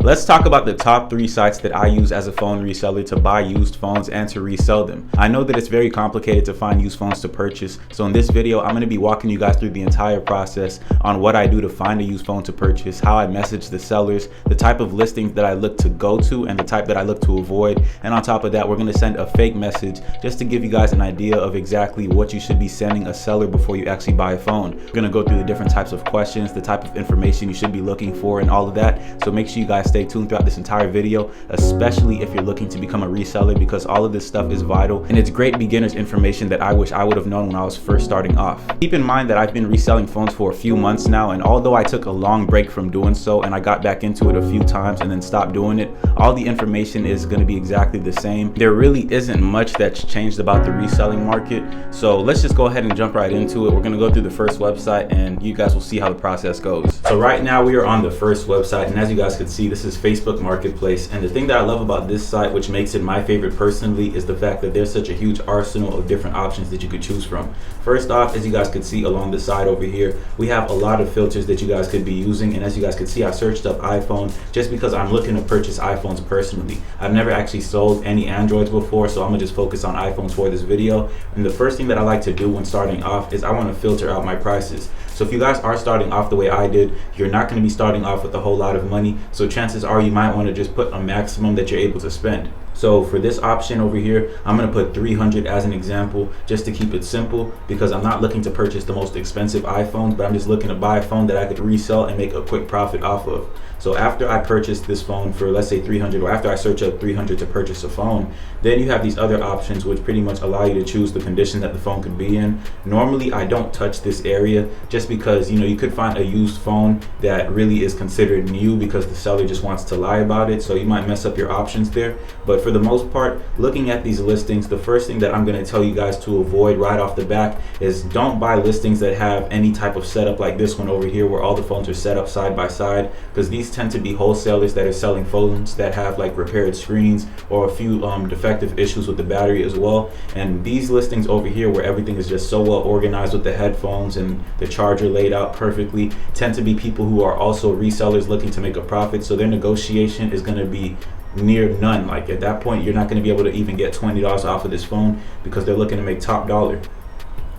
Let's talk about the top 3 sites that I use as a phone reseller to buy used phones and to resell them. I know that it's very complicated to find used phones to purchase, so in this video I'm going to be walking you guys through the entire process on what I do to find a used phone to purchase, how I message the sellers, the type of listings that I look to go to and the type that I look to avoid, and on top of that we're going to send a fake message just to give you guys an idea of exactly what you should be sending a seller before you actually buy a phone. We're going to go through the different types of questions, the type of information you should be looking for and all of that, so make sure you guys stay tuned throughout this entire video, especially if you're looking to become a reseller, because all of this stuff is vital and it's great beginners information that I wish I would have known when I was first starting off. Keep in mind that I've been reselling phones for a few months now, and although I took a long break from doing so and I got back into it a few times and then stopped doing it, all the information is going to be exactly the same. There really isn't much that's changed about the reselling market, so let's just go ahead and jump right into it. We're going to go through the first website and you guys will see how the process goes. So right now we are on the first website, and as you guys can see, this is Facebook Marketplace, and the thing that I love about this site, which makes it my favorite personally, is the fact that there's such a huge arsenal of different options that you could choose from. First off, as you guys could see along the side over here, we have a lot of filters that you guys could be using, and as you guys could see, I searched up iPhone just because I'm looking to purchase iPhones personally. I've never actually sold any Androids before, so I'm gonna just focus on iPhones for this video. And the first thing that I like to do when starting off is I want to filter out my prices. So if you guys are starting off the way I did, you're not going to be starting off with a whole lot of money, so chances are you might want to just put a maximum that you're able to spend. So for this option over here, I'm going to put 300 as an example, just to keep it simple, because I'm not looking to purchase the most expensive iPhones, but I'm just looking to buy a phone that I could resell and make a quick profit off of. So after I purchase this phone for, let's say 300, or after I search up 300 to purchase a phone, then you have these other options which pretty much allow you to choose the condition that the phone could be in. Normally I don't touch this area just because, you know, you could find a used phone that really is considered new because the seller just wants to lie about it, so you might mess up your options there. But for the most part, looking at these listings, the first thing that I'm going to tell you guys to avoid right off the back is don't buy listings that have any type of setup like this one over here where all the phones are set up side by side, because these tend to be wholesalers that are selling phones that have like repaired screens or a few defective issues with the battery as well. And these listings over here where everything is just so well organized with the headphones and the charger laid out perfectly tend to be people who are also resellers looking to make a profit, so their negotiation is going to be near none. Like at that point you're not going to be able to even get $20 off of this phone because they're looking to make top dollar.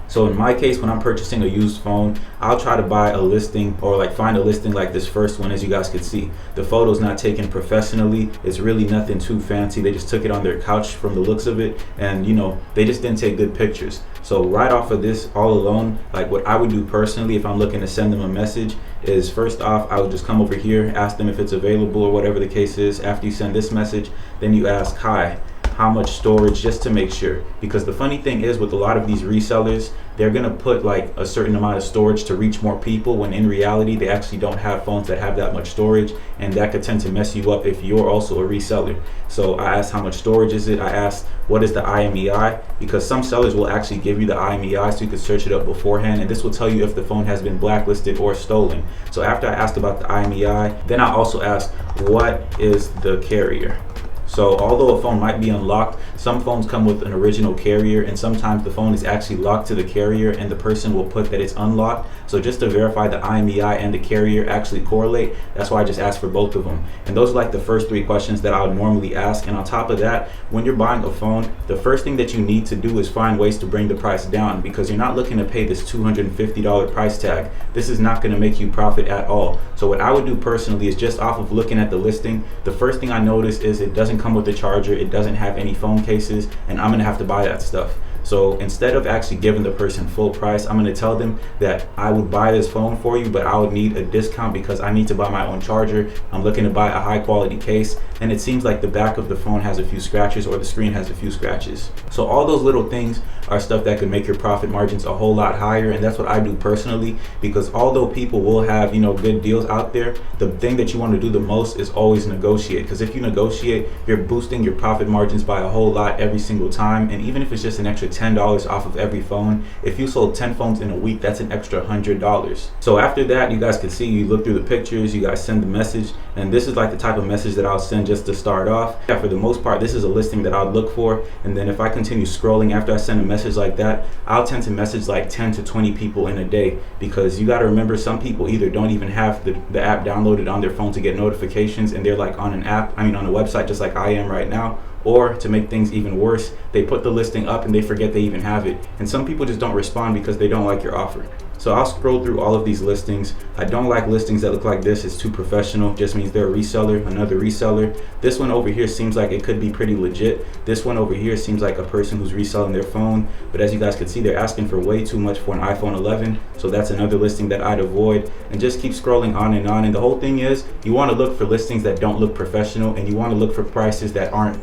So in my case, when I'm purchasing a used phone, I'll try to buy a listing or like find a listing like this first one. As you guys could see, the photo's not taken professionally. It's really nothing too fancy. They just took it on their couch from the looks of it, and you know, they just didn't take good pictures. So right off of this all alone, like what I would do personally if I'm looking to send them a message is, first off, I would just come over here, ask them if it's available or whatever the case is. After you send this message, then you ask, hi, how much storage, just to make sure. Because the funny thing is with a lot of these resellers, they're gonna put like a certain amount of storage to reach more people, when in reality they actually don't have phones that have that much storage, and that could tend to mess you up if you're also a reseller. So I asked how much storage is it, I asked what is the IMEI, because some sellers will actually give you the IMEI so you can search it up beforehand, and this will tell you if the phone has been blacklisted or stolen. So after I asked about the IMEI, then I also asked what is the carrier. So although a phone might be unlocked, some phones come with an original carrier, and sometimes the phone is actually locked to the carrier and the person will put that it's unlocked. So just to verify the IMEI and the carrier actually correlate, that's why I just asked for both of them. And those are like the first 3 questions that I would normally ask. And on top of that, when you're buying a phone, the first thing that you need to do is find ways to bring the price down, because you're not looking to pay this $250 price tag. This is not going to make you profit at all. So what I would do personally is, just off of looking at the listing, the first thing I notice is it doesn't come with a charger, it doesn't have any phone cases, and I'm gonna have to buy that stuff. So instead of actually giving the person full price, I'm going to tell them that I would buy this phone for you, but I would need a discount because I need to buy my own charger. I'm looking to buy a high quality case, and it seems like the back of the phone has a few scratches or the screen has a few scratches. So all those little things are stuff that could make your profit margins a whole lot higher, and that's what I do personally, because although people will have, you know, good deals out there, the thing that you want to do the most is always negotiate, because if you negotiate, you're boosting your profit margins by a whole lot every single time. And even if it's just an extra $10 off of every phone, if you sold 10 phones in a week, that's an extra $100. So after that, you guys can see, you look through the pictures, you guys send the message, And this is like the type of message that I'll send just to start off. Yeah, for the most part, this is a listing that I'll look for. And then if I continue scrolling after I send a message like that, I'll tend to message like 10 to 20 people in a day, because you got to remember, some people either don't even have the app downloaded on their phone to get notifications, and they're like on on a website just like I am right now. Or to make things even worse, they put the listing up and they forget they even have it. And some people just don't respond because they don't like your offer. So I'll scroll through all of these listings. I don't like listings that look like this. It's too professional. Just means they're a reseller, another reseller. This one over here seems like it could be pretty legit. This one over here seems like a person who's reselling their phone. But as you guys can see, they're asking for way too much for an iPhone 11. So that's another listing that I'd avoid. And just keep scrolling on and on. And the whole thing is, you want to look for listings that don't look professional, and you want to look for prices that aren't,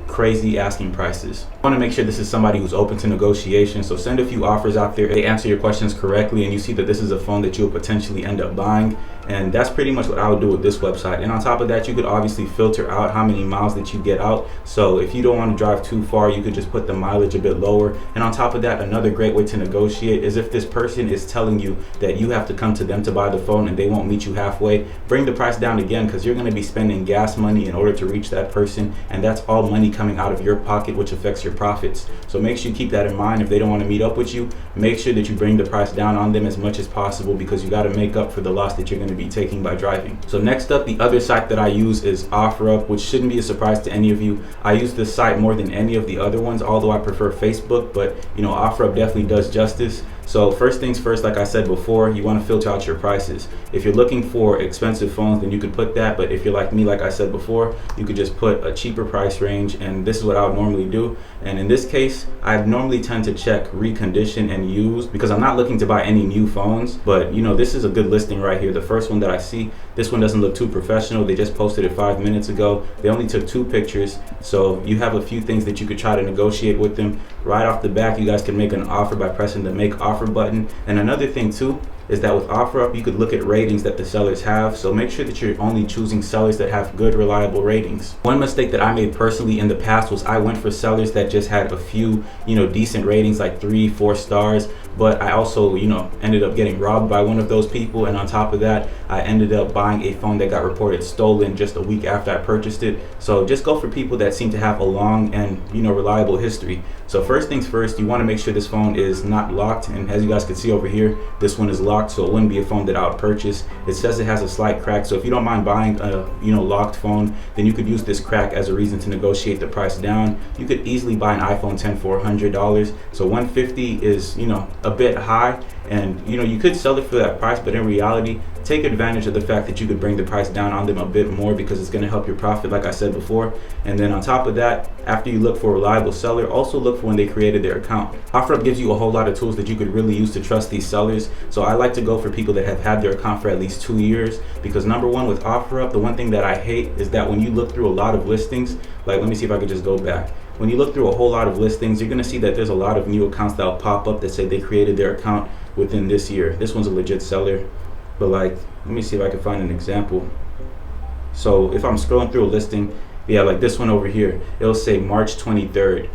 crazy asking prices. I want to make sure this is somebody who's open to negotiation. So send a few offers out there. They answer your questions correctly, and you see that this is a phone that you'll potentially end up buying. And that's pretty much what I would do with this website. And on top of that, you could obviously filter out how many miles that you get out. So if you don't want to drive too far, you could just put the mileage a bit lower. And on top of that, another great way to negotiate is if this person is telling you that you have to come to them to buy the phone and they won't meet you halfway, bring the price down again, because you're going to be spending gas money in order to reach that person. And that's all money coming out of your pocket, which affects your profits. So make sure you keep that in mind. If they don't want to meet up with you, make sure that you bring the price down on them as much as possible, because you got to make up for the loss that you're going to be taking by driving. So next up, the other site that I use is OfferUp, which shouldn't be a surprise to any of you. I use this site more than any of the other ones, although I prefer Facebook, but OfferUp definitely does justice. So first things first, like I said before, you want to filter out your prices. If you're looking for expensive phones, then you could put that. But if you're like me, like I said before, you could just put a cheaper price range. And this is what I would normally do. And in this case, I normally tend to check recondition and used, because I'm not looking to buy any new phones. But this is a good listing right here. The first one that I see, this one doesn't look too professional. They just posted it 5 minutes ago. They only took 2 pictures. So you have a few things that you could try to negotiate with them. Right off the back, you guys can make an offer by pressing the make offer button. And another thing too is that with OfferUp, you could look at ratings that the sellers have. So make sure that you're only choosing sellers that have good, reliable ratings. One mistake that I made personally in the past was I went for sellers that just had a few, decent ratings, like 3-4 stars. But I also, ended up getting robbed by one of those people. And on top of that, I ended up buying a phone that got reported stolen just a week after I purchased it. So just go for people that seem to have a long and, reliable history. So first things first, you want to make sure this phone is not locked. And as you guys can see over here, this one is locked, so it wouldn't be a phone that I would purchase. It says it has a slight crack. So if you don't mind buying a, locked phone, then you could use this crack as a reason to negotiate the price down. You could easily buy an iPhone 10 for $100. So $150 is, a bit high, and you could sell it for that price, but in reality, take advantage of the fact that you could bring the price down on them a bit more, because it's going to help your profit, like I said before. And then on top of that, after you look for a reliable seller, also look for when they created their account. OfferUp gives you a whole lot of tools that you could really use to trust these sellers. So I like to go for people that have had their account for at least 2 years, because number one, with OfferUp, the one thing that I hate is that when you look through a lot of listings, like let me see if I could just go back. When you look through a whole lot of listings, you're going to see that there's a lot of new accounts that'll pop up that say they created their account within this year. This one's a legit seller, but let me see if I can find an example. So if I'm scrolling through a listing, yeah, like this one over here, it'll say March 23rd,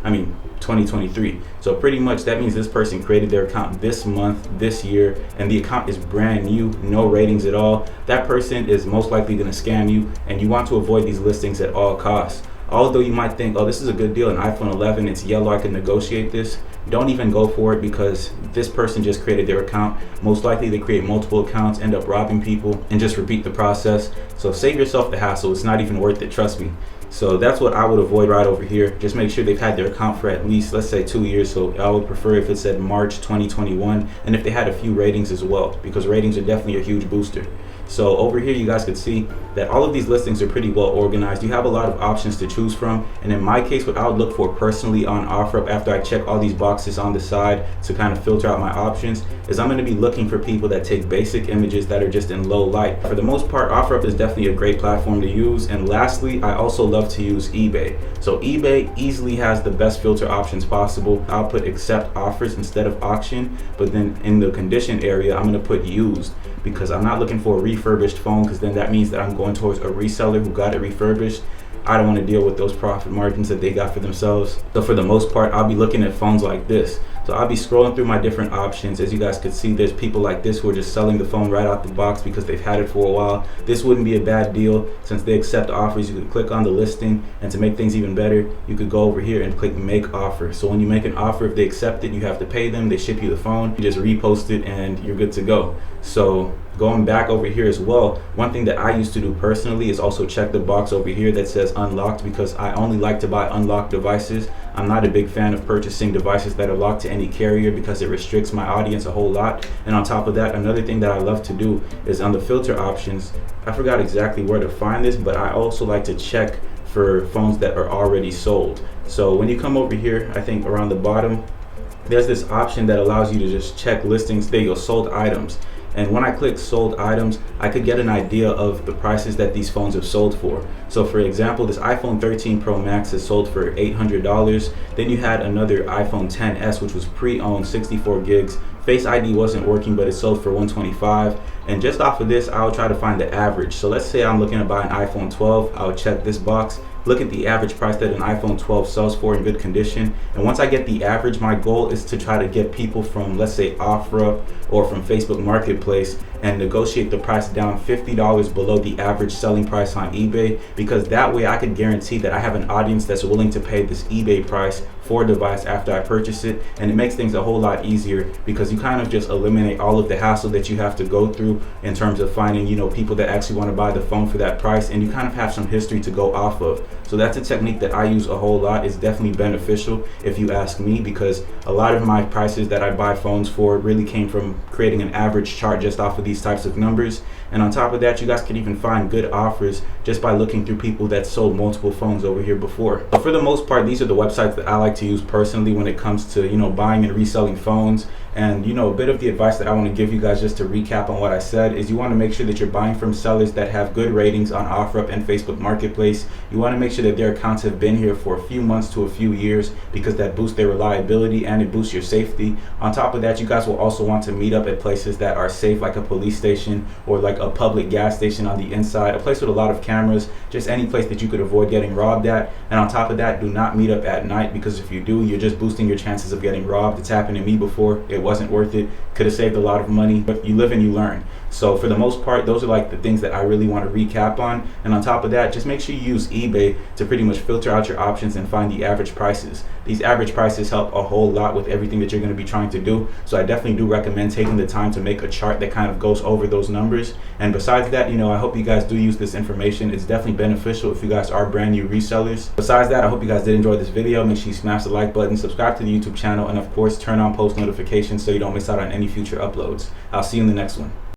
2023. So pretty much that means this person created their account this month, this year, and the account is brand new, no ratings at all. That person is most likely going to scam you, and you want to avoid these listings at all costs. Although you might think, oh, this is a good deal, an iPhone 11, it's yellow, I can negotiate this. Don't even go for it, because this person just created their account. Most likely they create multiple accounts, end up robbing people, and just repeat the process. So save yourself the hassle. It's not even worth it, trust me. So that's what I would avoid right over here. Just make sure they've had their account for at least, let's say, 2 years. So I would prefer if it said March 2021, and if they had a few ratings as well, because ratings are definitely a huge booster. So over here, you guys could see that all of these listings are pretty well organized. You have a lot of options to choose from. And in my case, what I would look for personally on OfferUp, after I check all these boxes on the side to kind of filter out my options, is I'm going to be looking for people that take basic images that are just in low light. For the most part, OfferUp is definitely a great platform to use. And lastly, I also love to use eBay. So eBay easily has the best filter options possible. I'll put accept offers instead of auction, but then in the condition area, I'm going to put used, because I'm not looking for a refurbished phone, because then that means that I'm going towards a reseller who got it refurbished. I don't want to deal with those profit margins that they got for themselves. So for the most part, I'll be looking at phones like this. So I'll be scrolling through my different options. As you guys could see, there's people like this who are just selling the phone right out the box because they've had it for a while. This wouldn't be a bad deal since they accept offers. You could click on the listing, and to make things even better, you could go over here and click make offer. So when you make an offer, if they accept it, you have to pay them. They ship you the phone. You just repost it and you're good to go. So going back over here as well, one thing that I used to do personally is also check the box over here that says unlocked, because I only like to buy unlocked devices. I'm not a big fan of purchasing devices that are locked to any carrier because it restricts my audience a whole lot. And on top of that, another thing that I love to do is on the filter options, I forgot exactly where to find this, but I also like to check for phones that are already sold. So when you come over here, I think around the bottom, there's this option that allows you to just check listings. There you go, sold items. And when I click sold items, I could get an idea of the prices that these phones have sold for. So for example, this iPhone 13 Pro Max is sold for $800. Then you had another iPhone 10s, which was pre-owned, 64 gigs. Face ID wasn't working, but it sold for $125. And just off of this, I'll try to find the average. So let's say I'm looking to buy an iPhone 12. I'll check this box, look at the average price that an iPhone 12 sells for in good condition. And once I get the average, my goal is to try to get people from, let's say, OfferUp or from Facebook Marketplace and negotiate the price down $50 below the average selling price on eBay, because that way I could guarantee that I have an audience that's willing to pay this eBay price for a device after I purchase it. And it makes things a whole lot easier because you kind of just eliminate all of the hassle that you have to go through in terms of finding, you know, people that actually want to buy the phone for that price, and you kind of have some history to go off of. So that's a technique that I use a whole lot. It's definitely beneficial if you ask me, because a lot of my prices that I buy phones for really came from creating an average chart just off of these types of numbers. And on top of that, you guys can even find good offers just by looking through people that sold multiple phones over here before. But for the most part, these are the websites that I like to use personally when it comes to, you know, buying and reselling phones. And, you know, a bit of the advice that I want to give you guys, just to recap on what I said, is you want to make sure that you're buying from sellers that have good ratings on OfferUp and Facebook Marketplace. You want to make sure that their accounts have been here for a few months to a few years, because that boosts their reliability and it boosts your safety. On top of that, you guys will also want to meet up at places that are safe, like a police station or like a public gas station on the inside, a place with a lot of cameras, just any place that you could avoid getting robbed at. And on top of that, do not meet up at night, because if you do, you're just boosting your chances of getting robbed. It's happened to me before. It wasn't worth it. Could have saved a lot of money, but you live and you learn. So for the most part, those are like the things that I really want to recap on. And on top of that, just make sure you use eBay to pretty much filter out your options and find the average prices. These average prices help a whole lot with everything that you're going to be trying to do. So I definitely do recommend taking the time to make a chart that kind of goes over those numbers. And besides that, you know, I hope you guys do use this information. It's definitely beneficial if you guys are brand new resellers. Besides that, I hope you guys did enjoy this video. Make sure you smash the like button, subscribe to the YouTube channel, and of course, turn on post notifications so you don't miss out on any future uploads. I'll see you in the next one.